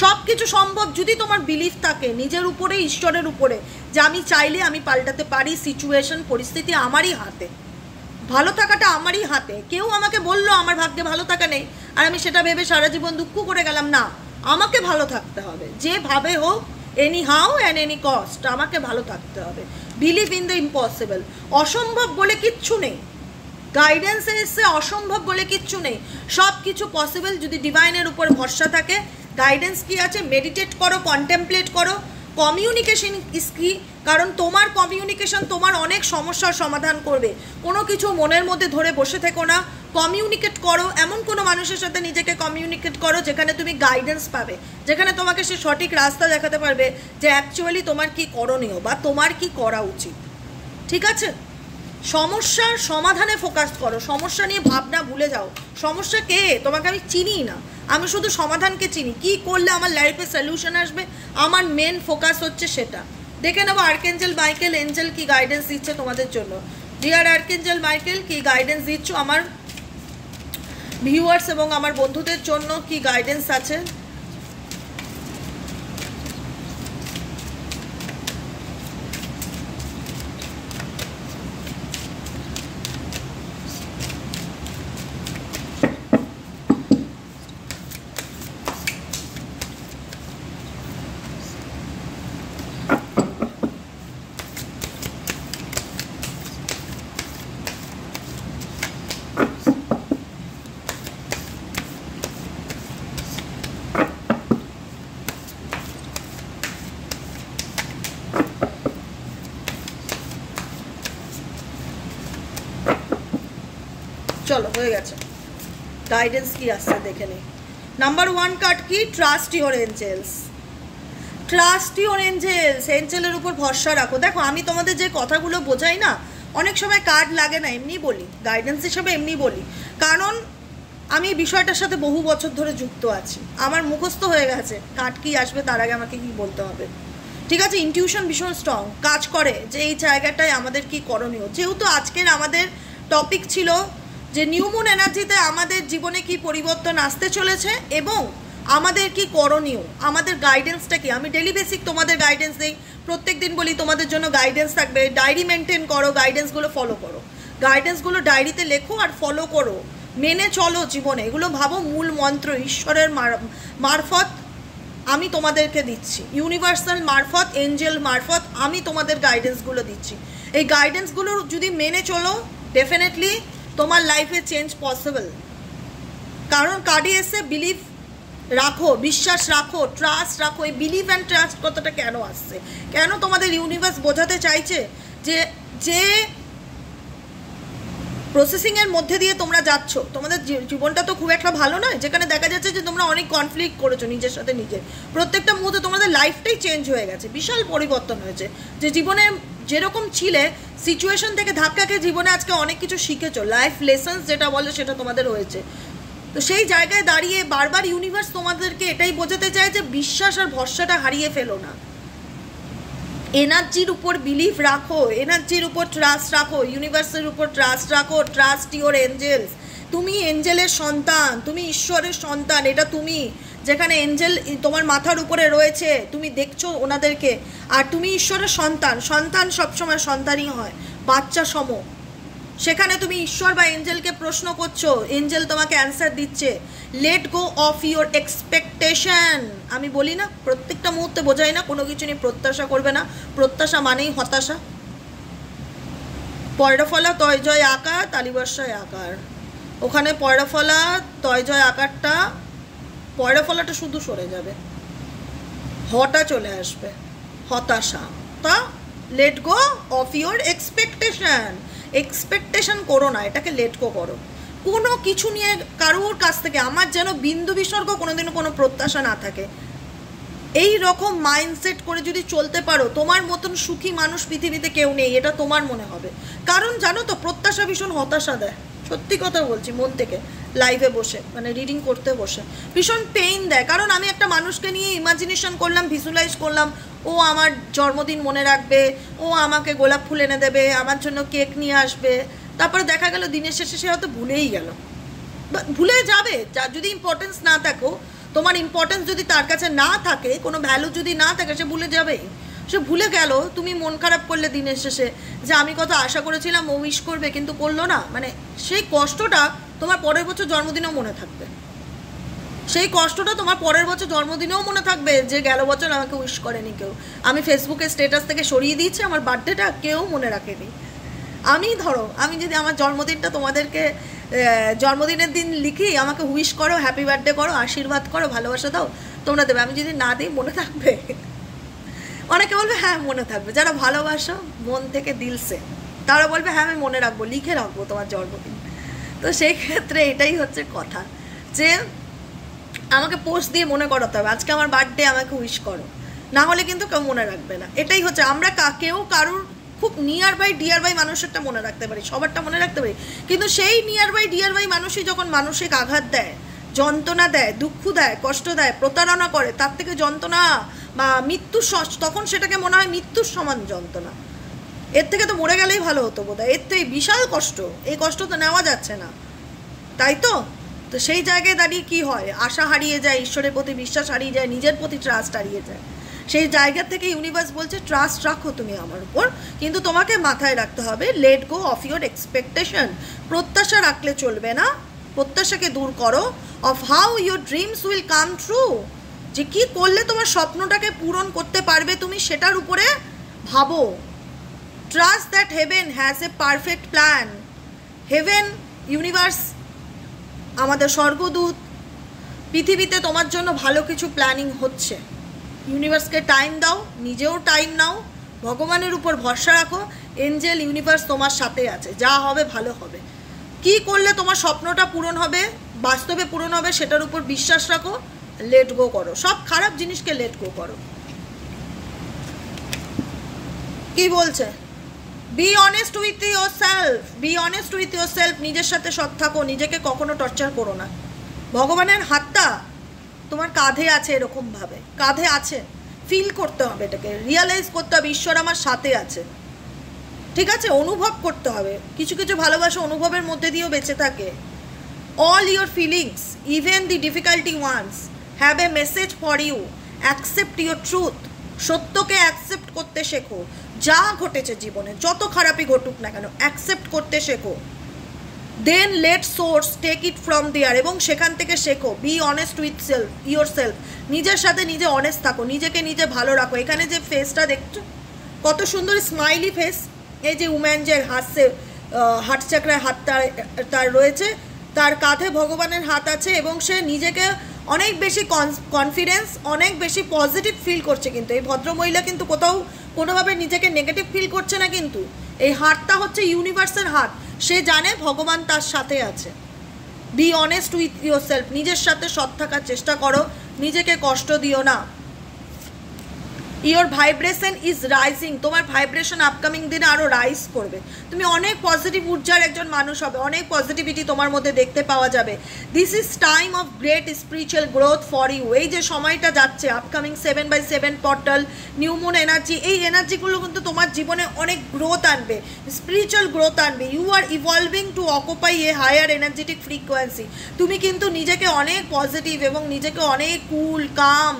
সব কিছু সম্ভব যদি তোমার বিলিফ থাকে নিজের উপরে, ঈশ্বরের উপরে, যে আমি চাইলে আমি পাল্টাতে পারি। সিচুয়েশন, পরিস্থিতি আমারই হাতে, ভালো থাকাটা আমারই হাতে। কেউ আমাকে বললো আমার ভাগ্যে ভালো থাকা নেই, আর আমি সেটা ভেবে সারা জীবন দুঃখ করে গেলাম না। আমাকে ভালো থাকতে হবে, যেভাবে হোক, any how and any cost, আমাকে ভালো থাকতে হবে। Believe in the impossible. অসম্ভব বলে কিচ্ছু নেই। গাইডেন্সে এসে অসম্ভব বলে কিচ্ছু নেই, সব কিছু পসিবল যদি ডিভাইনের উপর ভরসা থাকে। গাইডেন্স কি আছে? মেডিটেট করো, কন্টেমপ্লেট করো। কমিউনিকেশন ইজ কি, কারণ তোমার কমিউনিকেশন তোমার অনেক সমস্যার সমাধান করবে। কোনো কিছু মনের মধ্যে ধরে বসে থেকো না, কমিউনিকেট করো। এমন কোনো মানুষের সাথে নিজেকে কমিউনিকেট করো যেখানে তুমি গাইডেন্স পাবে, যেখানে তোমাকে সে সঠিক রাস্তা দেখাতে পারবে যে অ্যাকচুয়ালি তোমার কি করণীয় বা তোমার কি করা উচিত। ঠিক আছে? সমস্যার সমাধানে ফোকাস করো, সমস্যা নিয়ে ভাবনা ভুলে যাও। সমস্যা কে? তোমাকে আমি চিনি না, আমি শুধু সমাধানকে চিনি। কি করলে আমার লাইফে সলিউশন আসবে, আমার মেন ফোকাস হচ্ছে সেটা। দেখে নেবো আর্কেঞ্জেল মাইকেল, এঞ্জেল কি গাইডেন্স দিচ্ছে তোমাদের জন্য। ডিয়ার আর্কেঞ্জেল মাইকেল, কি গাইডেন্স দিচ্ছ আমার ভিউয়ার্স এবং আমার বন্ধুদের জন্য? কি গাইডেন্স আছে? চলো হয়ে গেছে। গাইডেন্স কি আসছে দেখে নিই। নাম্বার 1 কার্ড কি? Trust your angels. Trust your angels, এঞ্জেলের উপর ভরসা রাখো। দেখো আমি তোমাদের যে কথাগুলো বোঝাই না, অনেক সময় কার্ড লাগে না, এমনি বলি, গাইডেন্স হিসেবে এমনি বলি, কারণ আমি বিষয়টার সাথে বহু বছর ধরে যুক্ত আছি, আমার মুখস্থ হয়ে গেছে কার্ড কি আসবে তার আগে আমাকে কি বলতে হবে। ঠিক আছে, ইনটিউশন ভীষণ স্ট্রং কাজ করে যে এই জায়গাটায় আমাদের কি করণীয়। যেহেতু আজকের আমাদের টপিক ছিল যে নিউ মুন এনার্জিতে আমাদের জীবনে কি পরিবর্তন আসতে চলেছে এবং আমাদের কি করণীয়, আমাদের গাইডেন্সটা কি। আমি ডেলি বেসিক তোমাদের গাইডেন্স দিই, প্রত্যেক দিন বলি তোমাদের জন্য গাইডেন্স থাকবে, ডায়েরি মেনটেন করো, গাইডেন্সগুলো ফলো করো, গাইডেন্সগুলো ডায়েরিতে লেখো আর ফলো করো, মেনে চলো জীবনে। এগুলো ভাবো মূল মন্ত্র ঈশ্বরের মারফত আমি তোমাদেরকে দিচ্ছি, ইউনিভার্সাল মারফত, এঞ্জেল মারফত আমি তোমাদের গাইডেন্সগুলো দিচ্ছি। এই গাইডেন্সগুলো যদি মেনে চলো ডেফিনেটলি তোমার লাইফে চেঞ্জ পসিবল। কারণ কার্ডে এসে বিলিভ রাখো, বিশ্বাস রাখো, ট্রাস্ট রাখো। এই বিলিভ অ্যান্ড ট্রাস্ট কথাটা কেন আসছে, কেন তোমাদের ইউনিভার্স বোঝাতে চাইছে যে যে প্রসেসিংয়ের মধ্যে দিয়ে তোমরা যাচ্ছ, তোমাদের জীবনটা তো খুব একটা ভালো নয়, যেখানে দেখা যাচ্ছে যে তোমরা অনেক কনফ্লিক্ট করেছো নিজের সাথে নিজে, প্রত্যেকটা মুহূর্তে তোমাদের লাইফটাই চেঞ্জ হয়ে গেছে, বিশাল পরিবর্তন হয়েছে। যে জীবনে যেরকম ছিলে সিচুয়েশন থেকে ধাক্কাকে জীবনে আজকে অনেক কিছু শিখেছো, লাইফ লেসন্স যেটা বলে সেটা তোমাদের হয়েছে। তো সেই জায়গায় দাঁড়িয়ে বারবার ইউনিভার্স তোমাদেরকে এটাই বোঝাতে চায় যে বিশ্বাস আর ভরসাটা হারিয়ে ফেলো না, এনার্জির উপর বিলিভ রাখো, এনার্জির উপর ট্রাস্ট রাখো, ইউনিভার্সের উপর ট্রাস্ট রাখো। Trust your angels. তুমি এঞ্জেলের সন্তান, তুমি ঈশ্বরের সন্তান, এটা তুমি, যেখানে এঞ্জেল তোমার মাথার উপরে রয়েছে তুমি দেখছো ওনাদেরকে, আর তুমি ঈশ্বরের সন্তান। সন্তান সবসময় সন্তানই হয়, বাচ্চা সম। সেখানে তুমি ঈশ্বর বা এঞ্জেলকে প্রশ্ন করছো, এঞ্জেল তোমাকে অ্যান্সার দিচ্ছে। Late go of your expectation. আমি বলি না প্রত্যেকটা মুহূর্তে বোঝাই না কোনো কিছু নিয়ে প্রত্যাশা করবে না, প্রত্যাশা মানেই হতাশা। পয়ডাফলা তয় জয় আকার, তালিবর্ষায় আকার, ওখানে পয়ডাফলা তয় জয় আকারটা, পয়ডাফলাটা শুধু সরে যাবে, হটা চলে আসবে, হতাশা। তা late go of your expectation. Expectation করো না, এটাকে লেট গো করো। কোনো কিছু নিয়ে কারোর কাছ থেকে আমার যেন বিন্দু বিসর্গ কোনোদিনও কোনো প্রত্যাশা না থাকে। এই রকম মাইন্ডসেট করে যদি চলতে পারো, তোমার মতন সুখী মানুষ পৃথিবীতে কেউ নেই, এটা তোমার মনে হবে। কারণ জানো তো প্রত্যাশা ভীষণ হতাশা দেয়, সত্যি কথা বলছি মন থেকে, লাইভে বসে মানে রিডিং করতে বসে ভীষণ পেইন দেয়। কারণ আমি একটা মানুষকে নিয়ে ইমাজিনেশন করলাম, ভিজুয়ালাইজ করলাম, ও আমার জন্মদিন মনে রাখবে, ও আমাকে গোলাপ ফুল এনে দেবে, আমার জন্য কেক নিয়ে আসবে, তারপরে দেখা গেল দিনের শেষে সে হয়তো ভুলেই গেল, ভুলে যাবে। যার যদি ইম্পর্টেন্স না থাকো, তোমার ইম্পর্টেন্স যদি তার কাছে না থাকে, কোনো ভ্যালু যদি না থাকে, সে ভুলে যাবেই। সে ভুলে গেল, তুমি মন খারাপ করলে দিনের শেষে যে আমি কত আশা করেছিলাম ও উইশ করবে কিন্তু করলো না, মানে সেই কষ্টটা তোমার পরের বছর জন্মদিনেও মনে থাকবে। সেই কষ্টটা তোমার পরের বছর জন্মদিনেও মনে থাকবে যে গেল বছর আমাকে উইশ করেনি কেউ, আমি ফেসবুকে স্ট্যাটাস থেকে সরিয়ে দিয়েছি, আমার বার্থডেটা কেউ মনে রাখেনি। আমি ধরো আমি যদি আমার জন্মদিনটা তোমাদেরকে জন্মদিনের দিন লিখি, আমাকে উইশ করো, হ্যাপি বার্থডে করো, আশীর্বাদ করো, ভালোবাসা দাও, তোমরা দেবে। আমি যদি না দিই মনে থাকবে? অনেকে বলবে হ্যাঁ মনে থাকবে, যারা ভালোবাসো মন থেকে দিলসে তারা বলবে হ্যাঁ আমি মনে রাখবো, লিখে রাখবো তোমার জন্মদিন। তো সেই ক্ষেত্রে এটাই হচ্ছে কথা, যে আমাকে পোস্ট দিয়ে মনে করাতে হবে আজকে আমার বার্থডে, আমাকে উইশ করো, না হলে কিন্তু কেউ মনে রাখবে না। এটাই হচ্ছে, আমরা কেউ কারুর খুব নিয়ার বাই ডিয়ার বাই মানুষেরটা মনে রাখতে পারি, সবারটা মনে রাখতে পারি, কিন্তু সেই নিয়ার বাই ডিয়ার বাই মানুষই যখন মানসিক আঘাত দেয়, যন্ত্রণা দেয়, দুঃখ দেয়, কষ্ট দেয়, প্রতারণা করে, তার থেকে যন্ত্রণা বা মৃত্যু, তখন সেটাকে মনে হয় মৃত্যুর সমান যন্ত্রণা। এর থেকে তো মরে গেলেই ভালো হতো বোধ হয়, এর তো এই বিশাল কষ্ট, এই কষ্ট তো নেওয়া যাচ্ছে না, তাই তো। তো সেই জায়গায় দাঁড়িয়ে কি হয়, আশা হারিয়ে যায়, ঈশ্বরের প্রতি বিশ্বাস হারিয়ে যায়, নিজের প্রতি ট্রাস্ট হারিয়ে যায়। সেই জায়গা থেকে ইউনিভার্স বলছে ট্রাস্ট রাখো তুমি আমার উপর, কিন্তু তোমাকে মাথায় রাখতে হবে let go of your expectation. প্রত্যাশা রাখলে চলবে না, প্রত্যাশাকে দূর করো। Of how your dreams will come true, যে কী করলে তোমার স্বপ্নটাকে পূরণ করতে পারবে তুমি, সেটার উপরে ভাবো। Trust that heaven has a perfect plan. Heaven, universe, আমাদের স্বর্গদূত, পৃথিবীতে তোমার জন্য ভালো কিছু প্ল্যানিং হচ্ছে। ইউনিভার্সকে টাইম দাও, নিজেও টাইম নাও, ভগবানের উপর ভরসা রাখো, এঞ্জেল ইউনিভার্স তোমার সাথে আছে, যা হবে ভালো হবে। কি করলে তোমার স্বপ্নটা পূরণ হবে, বাস্তবে পূরণ হবে, সেটার উপর বিশ্বাস রাখো, লেট গো করো, সব খারাপ জিনিসকে লেট গো করো। কি বলছে? B honest with your self, B honest with your self, নিজের সাথে সৎ থাকো, নিজেকে কখনো টর্চার করো না। ভগবানের হাতটা তোমার কাঁধে আছে, এরকমভাবে কাঁধে আছে, ফিল করতে হবে, এটাকে রিয়ালাইজ করতে হবে, ঈশ্বর আমার সাথে আছে, ঠিক আছে? অনুভব করতে হবে, কিছু কিছু ভালোবাসা অনুভবের মধ্যে দিয়েও বেঁচে থাকে। All your feelings, even the difficult ones, have a message for you, accept your truth, সত্যকে অ্যাকসেপ্ট করতে শেখো, যা ঘটেছে জীবনে যত খারাপই ঘটুক না কেন অ্যাকসেপ্ট করতে শেখো। Then let source take it from there, এবং সেখান থেকে শেখো। Be honest with self, your self, নিজের সাথে নিজে অনেস্ট থাকো, নিজেকে নিজে ভালো রাখো। এখানে যে ফেসটা দেখছো কত সুন্দর স্মাইলি ফেস, এই যে উম্যান যে হাসছে, হার্ট চাকরায় হাতটা তার রয়েছে, তার কাঁধে ভগবানের হাত আছে, এবং সে নিজেকে অনেক বেশি কনফিডেন্স, অনেক বেশি পজিটিভ ফিল করছে। কিন্তু এই ভদ্রমহিলা কিন্তু কোথাও কোনোভাবে নিজেকে নেগেটিভ ফিল করছে না, কিন্তু এই হাতটা হচ্ছে ইউনিভার্সের হাত, সে জানে ভগবান তার সাথে আছে। B honest with your self, নিজের সাথে সৎ থাকার চেষ্টা করো, নিজেকে কষ্ট দিও না। ইয়োর ভাইব্রেশন ইজ রাইজিং, তোমার ভাইব্রেশন আপকামিং দিনে আরও রাইজ করবে, তুমি অনেক পজিটিভ ঊর্জার একজন মানুষ হবে, অনেক পজিটিভিটি তোমার মধ্যে দেখতে পাওয়া যাবে। This is time of great spiritual growth for you, এই যে সময়টা যাচ্ছে upcoming 7/7 portal, new moon energy, এই এনার্জিগুলো কিন্তু তোমার জীবনে অনেক গ্রোথ আনবে, স্পিরিচুয়াল গ্রোথ আনবে। You are evolving to occupy a higher energetic frequency, তুমি কিন্তু নিজেকে অনেক পজিটিভ এবং নিজেকে অনেক কুল কাম,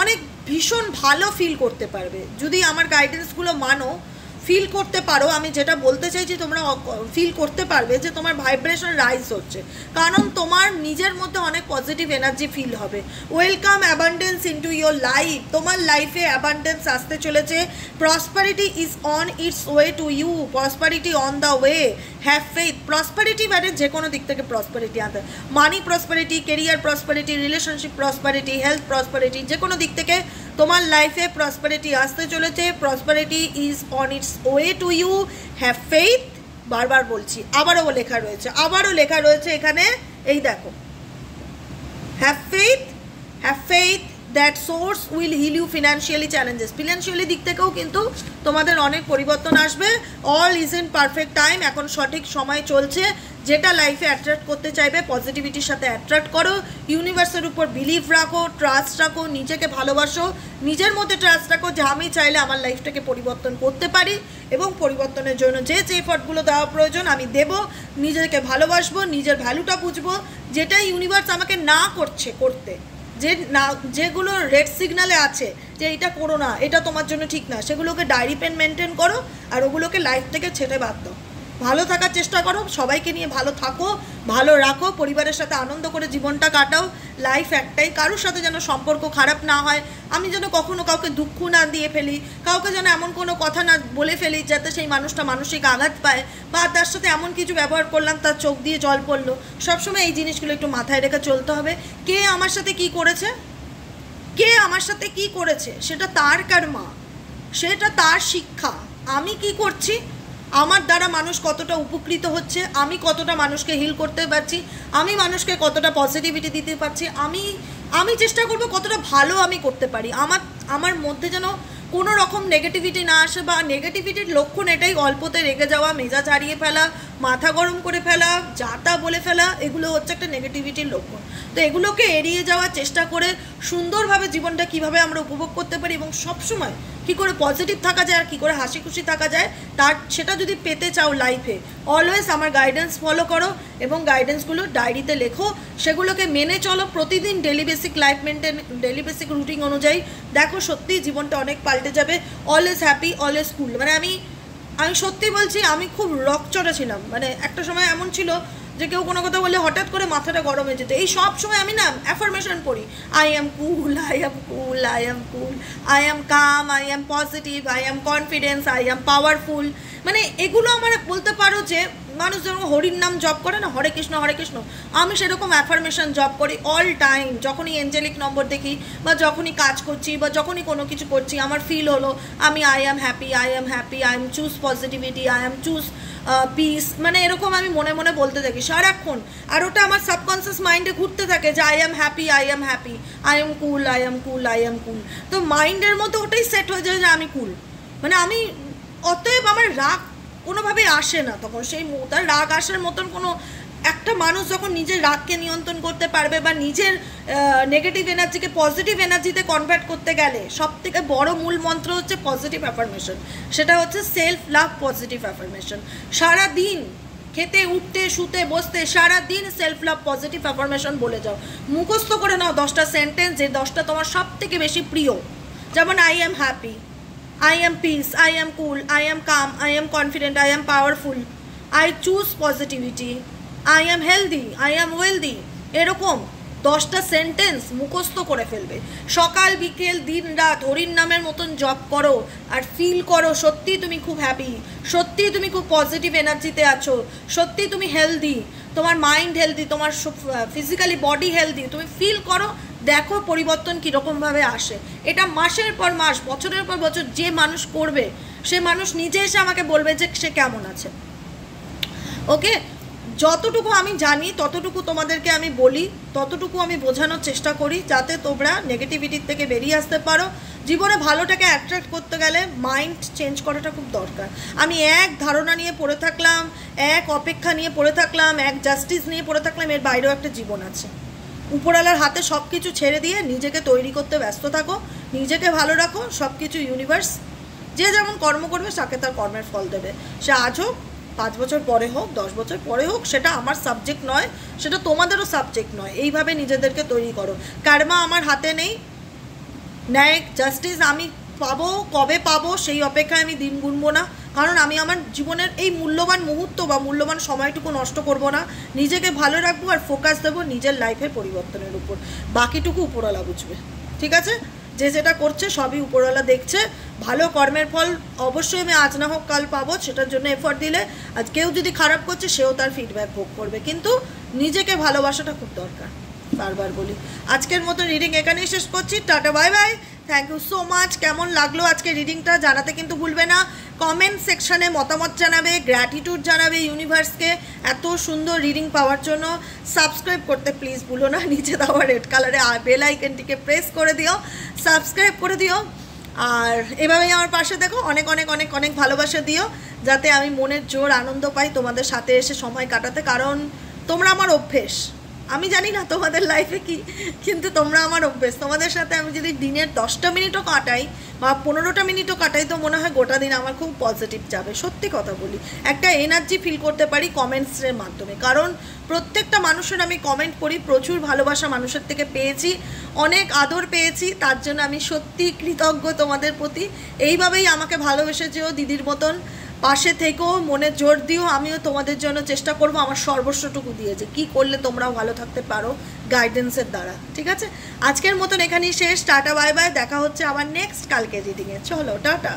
অনেক ভীষণ ভালো ফিল করতে পারবে যদি আমার গাইডেন্সগুলো মানো, ফিল করতে পারো। আমি যেটা বলতে চাইছি তোমরা ফিল করতে পারবে যে তোমার ভাইব্রেশন রাইজ হচ্ছে, কারণ তোমার নিজের মধ্যে অনেক পজিটিভ এনার্জি ফিল হবে। Welcome abundance into your life, তোমার লাইফে অ্যাবান্ডেন্স আসতে চলেছে। Prosperity is on its way to you, prosperity on the way, have faith. Prosperity মানে যে কোনো দিক থেকে প্রসপারিটি আনতে, money prosperity, career prosperity, relationship prosperity, health prosperity, যে কোনো দিক থেকে তোমার লাইফে প্রসপারিটি আসতে চলেছে। Prosperity is on its way to you, have faith. বারবার বলছি, আবারও লেখা রয়েছে এখানে, এই দেখো, have faith that source will heal you financially challenges, financially দিক থেকেও কিন্তু তোমাদের অনেক পরিবর্তন আসবে। All is in perfect time, এখন সঠিক সময় চলছে। যেটা লাইফে অ্যাট্রাক্ট করতে চাইবে পজিটিভিটির সাথে অ্যাট্রাক্ট করো, ইউনিভার্সের উপর বিলিভ রাখো, ট্রাস্ট রাখো, নিজেকে ভালোবাসো, নিজের মধ্যে ট্রাস্ট রাখো যে আমি চাইলে আমার লাইফটাকে পরিবর্তন করতে পারি, এবং পরিবর্তনের জন্য যে এফর্টগুলো দেওয়া প্রয়োজন আমি দেব। নিজেকে ভালোবাসবো, নিজের ভ্যালুটা বুঝবো, যেটা ইউনিভার্স আমাকে না করছে করতে, যেগুলো রেড সিগনালে আছে যে এটা করো না, এটা তোমার জন্য ঠিক না, সেগুলোকে ডায়েরি পেন মেনটেন করো, আর ওগুলোকে লাইফ থেকে ছেড়ে বাদ দাও। ভালো থাকার চেষ্টা করো, সবাইকে নিয়ে ভালো থাকো, ভালো রাখো, পরিবারের সাথে আনন্দ করে জীবনটা কাটাও। লাইফ একটাই, কারোর সাথে যেন সম্পর্ক খারাপ না হয়, আমি যেন কখনো কাউকে দুঃখ না দিয়ে ফেলি, কাউকে যেন এমন কোনো কথা না বলে ফেলি যাতে সেই মানুষটা মানসিক আঘাত পায়, বা তার সাথে এমন কিছু ব্যবহার করলাম তার চোখ দিয়ে জল পড়লো। সবসময় এই জিনিসগুলো একটু মাথায় রেখে চলতে হবে। কে আমার সাথে কি করেছে সেটা তার কর্মা, সেটা তার শিক্ষা। আমি কি করছি, আমার দ্বারা মানুষ কতটা উপকৃত হচ্ছে, আমি কতটা মানুষকে হিল করতে পারছি, আমি মানুষকে কতটা পজিটিভিটি দিতে পারছি, আমি চেষ্টা করব কতটা ভালো আমি করতে পারি। আমার মধ্যে যেন কোনো রকম নেগেটিভিটি না আসে, বা নেগেটিভিটির লক্ষণ এটাই অল্পতে রেগে যাওয়া, মেজাজ হারিয়ে ফেলা, মাথা গরম করে ফেলা, যা তা বলে ফেলা, এগুলো হচ্ছে একটা নেগেটিভিটির লক্ষণ। তো এগুলোকে এড়িয়ে যাওয়ার চেষ্টা করে সুন্দরভাবে জীবনটা কিভাবে আমরা উপভোগ করতে পারি, এবং সবসময় কী করে পজিটিভ থাকা যায় আর কী করে হাসি খুশি থাকা যায়, সেটা যদি পেতে চাও লাইফে, অলওয়েজ আমার গাইডেন্স ফলো করো, এবং গাইডেন্সগুলো ডায়েরিতে লেখো, সেগুলোকে মেনে চলো প্রতিদিন, ডেলি বেসিক রুটিন অনুযায়ী। দেখো সত্যিই জীবনটা অনেক পাল্টে যাবে। অলওয়েজ হ্যাপি, অলওয়েজ কুল। মানে আমি সত্যি বলছি, আমি খুব রকচটা ছিলাম। মানে একটা সময় এমন ছিল যে কেউ কোনো কথা বললে হঠাৎ করে মাথাটা গরম হয়ে যেত। এই সব সময় আমি না অ্যাফার্মেশন পড়ি, I am cool, I am cool, I am cool, I am calm, I am positive, I am confidence, I am powerful. মানে এগুলো আমার বলতে পারো যে মানুষ যেরকম হরির নাম জপ করে না, হরে কৃষ্ণ হরে কৃষ্ণ, আমি সেরকম অ্যাফার্মেশন জপ করি অল টাইম। যখনই এঞ্জেলিক নম্বর দেখি বা যখনই কাজ করছি বা যখনই কোনো কিছু করছি, আমার ফিল হলো আমি I am happy, I am happy, I M choose positivity, I am choose piece, মানে এরকম আমি মনে মনে বলতে থাকি সারাক্ষণ। আর ওটা আমার সাবকনসিয়াস মাইন্ডে ঘুরতে থাকে যে I am happy, I am happy, I am cool, I am cool, I am cool. তো মাইন্ডের মধ্যে ওটাই সেট হয়ে যায় যে আমি কুল, মানে আমি, অতএব আমার রাগ কোনোভাবে আসে না তখন। সেই তার রাগ আসার মতন কোনো, একটা মানুষ যখন নিজের রাগকে নিয়ন্ত্রণ করতে পারবে বা নিজের নেগেটিভ এনার্জিকে পজিটিভ এনার্জিতে কনভার্ট করতে গেলে সব থেকে বড় মূল মন্ত্র হচ্ছে পজিটিভ অ্যাফার্মেশন। সেটা হচ্ছে সেলফ লাভ পজিটিভ অ্যাফার্মেশন। সারাদিন খেতে উঠতে শুতে বসতে সারাদিন সেলফ লাভ পজিটিভ অ্যাফার্মেশন বলে যাও, মুখস্থ করে নাও 10টা সেন্টেন্স, যে 10টা তোমার সব থেকে বেশি প্রিয়। যেমন I am happy, I am peace, I am cool, I am calm, I am confident, I am powerful, I choose positivity, I am healthy, I am wealthy। এরকম 10টা সেন্টেন্স মুখস্থ করে ফেলবে। সকাল বিকেল দিন রাত হরির নামের মতন জপ করো আর ফিল করো সত্যি তুমি খুব হ্যাপি, সত্যি তুমি খুব পজিটিভ এনার্জিতে আছো, সত্যি তুমি হেলদি, তোমার মাইন্ড হেলদি, তোমার ফিজিক্যালি বডি হেলদি। তুমি ফিল করো, দেখো পরিবর্তন কীরকমভাবে আসে। এটা মাসের পর মাস, বছরের পর বছর যে মানুষ করবে সে মানুষ নিজে এসে আমাকে বলবে যে সে কেমন আছে। ওকে, যতটুকু আমি জানি ততটুকু তোমাদেরকে আমি বলি, ততটুকু আমি বোঝানোর চেষ্টা করি যাতে তোমরা নেগেটিভিটির থেকে বেরিয়ে আসতে পারো। জীবনে ভালোটাকে অ্যাট্রাক্ট করতে গেলে মাইন্ড চেঞ্জ করাটা খুব দরকার। আমি এক ধারণা নিয়ে পড়ে থাকলাম, এক অপেক্ষা নিয়ে পড়ে থাকলাম, এক জাস্টিস নিয়ে পড়ে থাকলাম, এর বাইরেও একটা জীবন আছে। উপরওয়ালার হাতে সব কিছু ছেড়ে দিয়ে নিজেকে তৈরি করতে ব্যস্ত থাকো, নিজেকে ভালো রাখো, সব কিছু ইউনিভার্স যে যেমন কর্ম করবে তাকে তার কর্মের ফল দেবে। সে আজ হোক, 5 বছর পরে হোক, 10 বছর পরে হোক, সেটা আমার সাবজেক্ট নয়, সেটা তোমাদেরও সাবজেক্ট নয়। এইভাবে নিজেদেরকে তৈরি করো। কার্মা আমার হাতে নেই, ন্যায় জাস্টিস আমি পাবো, কবে পাবো সেই অপেক্ষায় আমি দিন গুনবো না, কারণ আমি আমার জীবনের এই মূল্যবান মুহূর্ত বা মূল্যবান সময়টুকু নষ্ট করব না। নিজেকে ভালো রাখবো আর ফোকাস দেবো নিজের লাইফের পরিবর্তনের উপর। বাকিটুকু উপরওয়ালা বুঝবে, ঠিক আছে? যে যেটা করছে সবই উপরওয়ালা দেখছে। ভালো কর্মের ফল অবশ্যই আমি আজ না হোক কাল পাবো, সেটার জন্য এফর্ট দিলে। আজ কেউ যদি খারাপ করছে সেও তার ফিডব্যাক ভোগ করবে, কিন্তু নিজেকে ভালোবাসাটা খুব দরকার। বারবার বলি। আজকের মতো রিডিং এখানেই শেষ করছি। Tata, bye bye, thank you so much. কেমন লাগলো আজকে রিডিংটা জানাতে কিন্তু ভুলবে না। কমেন্ট সেকশানে মতামত জানাবে, গ্র্যাটিটিউড জানাবে ইউনিভার্সকে এত সুন্দর রিডিং পাওয়ার জন্য। সাবস্ক্রাইব করতে প্লিজ ভুলো না, নিচে দেওয়া রেড কালারে বেল আইকনটিকে প্রেস করে দিও, সাবস্ক্রাইব করে দিও। আর এভাবেই আমার পাশে দেখো, অনেক অনেক অনেক অনেক ভালোবাসা দিও, যাতে আমি মনের জোর আনন্দ পাই তোমাদের সাথে এসে সময় কাটাতে। কারণ তোমরা আমার অভ্যেস। আমি জানি না তোমাদের লাইফে কি, কিন্তু তোমরা আমার অভ্যেস। তোমাদের সাথে আমি যদি দিনের 10টা মিনিটও কাটাই বা 15টা মিনিটও কাটাই, তো মনে হয় গোটা দিন আমার খুব পজিটিভ যাবে। সত্যি কথা বলি, একটা এনার্জি ফিল করতে পারি কমেন্টসের মাধ্যমে। কারণ প্রত্যেকটা মানুষের আমি কমেন্ট করি, প্রচুর ভালোবাসা মানুষের থেকে পেয়েছি, অনেক আদর পেয়েছি। তার জন্য আমি সত্যি কৃতজ্ঞ তোমাদের প্রতি। এইভাবেই আমাকে ভালোবেসে যেও, দিদির মতন পাশে থেকেও, মনে জোর দিও। আমিও তোমাদের জন্য চেষ্টা করব আমার সর্বস্বটুকু দিয়ে, যে কী করলে তোমরাও ভালো থাকতে পারো গাইডেন্সের দ্বারা। ঠিক আছে, আজকের মতন এখানেই শেষ। টাটা, বাই বাই, দেখা হচ্ছে আবার নেক্সট কালকে রিডিংয়ে। চলো টাটা।